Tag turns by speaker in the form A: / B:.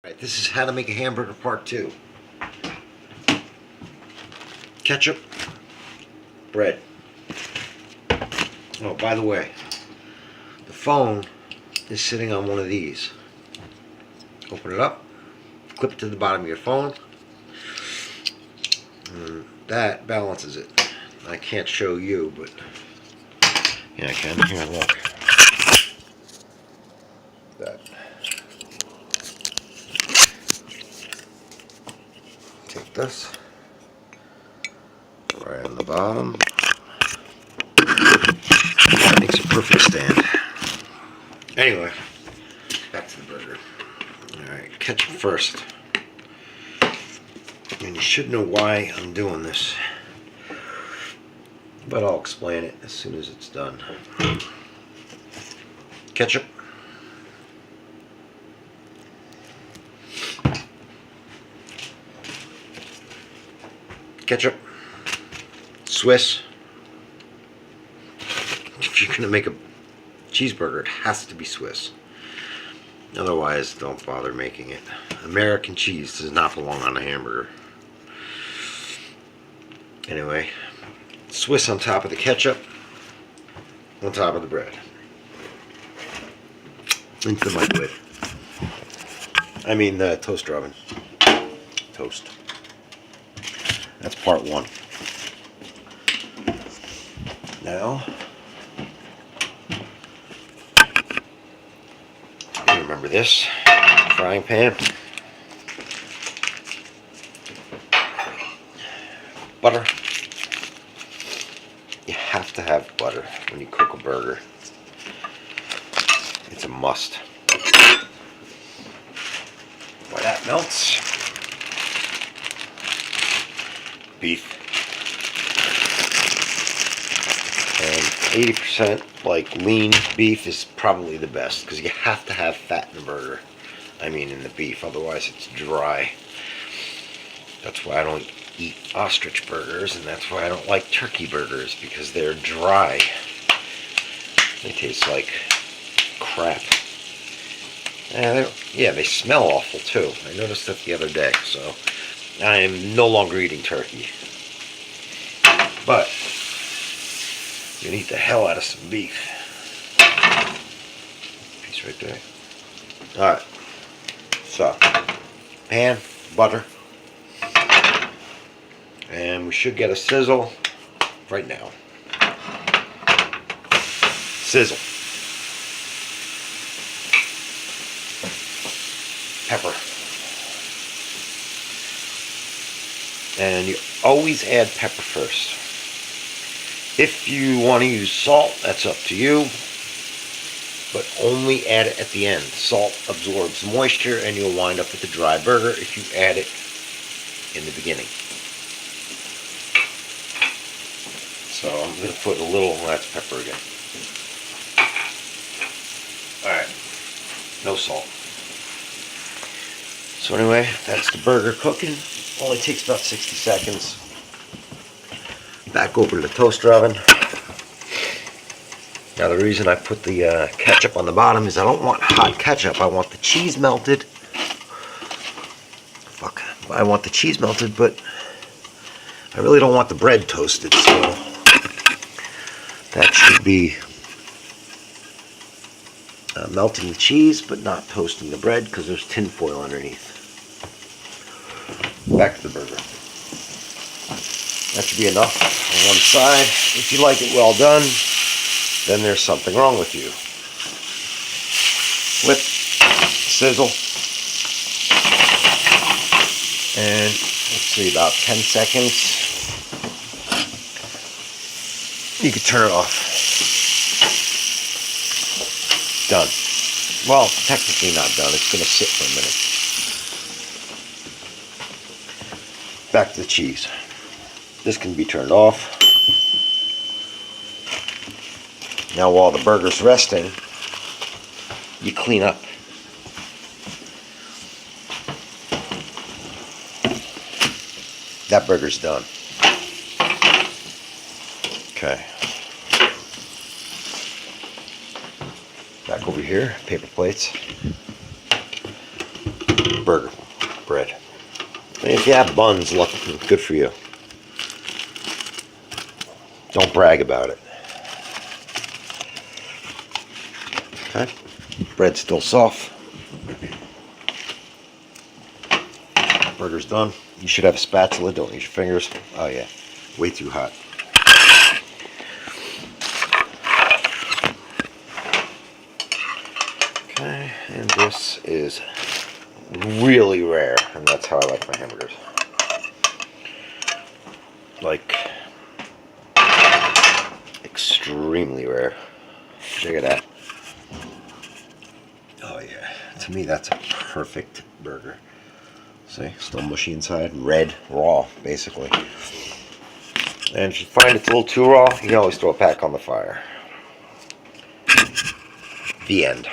A: Alright, this is how to make a hamburger part 2. Ketchup, bread. Oh, by the way, the phone is sitting on one of these. Open it up, clip it to the bottom of your phone, and that balances it. I can't show you, but yeah, I can. Here, look. That. Take this right on the bottom. Makes a perfect stand. Anyway, back to the burger. Alright, ketchup first. And you should know why I'm doing this, but I'll explain it as soon as it's done. Ketchup. Ketchup. Swiss. If you're going to make a cheeseburger, it has to be Swiss. Otherwise, don't bother making it. American cheese does not belong on a hamburger. Anyway, Swiss on top of the ketchup, on top of the bread. Into the microwave. I mean the toaster oven. Toast. That's part 1. Now, you remember this frying pan, butter. You have to have butter when you cook a burger. It's a must. While that melts, beef. And 80% like lean beef is probably the best because you have to have fat in the burger. I mean in the beef, otherwise it's dry. That's why I don't eat ostrich burgers, and that's why I don't like turkey burgers, because they're dry. They taste like crap. And they smell awful too. I noticed that the other day, so I am no longer eating turkey. But you can eat the hell out of some beef. Piece right there. Alright. So, pan, butter. And we should get a sizzle right now. Sizzle. Pepper. And you always add pepper first. If you want to use salt, that's up to you, but only add it at the end. Salt absorbs moisture and you'll wind up with a dry burger if you add it in the beginning. So I'm going to put a little, that's pepper again. Alright, no salt. So anyway, that's the burger cooking. Only takes about 60 seconds. Back over to the toaster oven. Now the reason I put the ketchup on the bottom is I don't want hot ketchup. I want the cheese melted. Fuck. I want the cheese melted, but I really don't want the bread toasted, so that should be melting the cheese, but not toasting the bread because there's tin foil underneath. Back to the burger. That should be enough on one side. If you like it well done, then there's something wrong with you. Flip, sizzle, and let's see, about 10 seconds. You can turn it off. Done. Well, technically not done. It's going to sit for a minute. Back to the cheese. This can be turned off. Now while the burger's resting, you clean up. That burger's done. Okay. Back over here, paper plates. burger bread. And if you have buns, look, good for you. Don't brag about it. Okay, bread's still soft. Burger's done. You should have a spatula, don't use your fingers. Oh yeah, way too hot. Okay, and this is really rare, and that's how I like my hamburgers. Like, extremely rare. Check it out. Oh yeah, to me that's a perfect burger. See, still mushy inside, red, raw, basically. And if you find it's a little too raw, you can always throw it back on the fire. The end.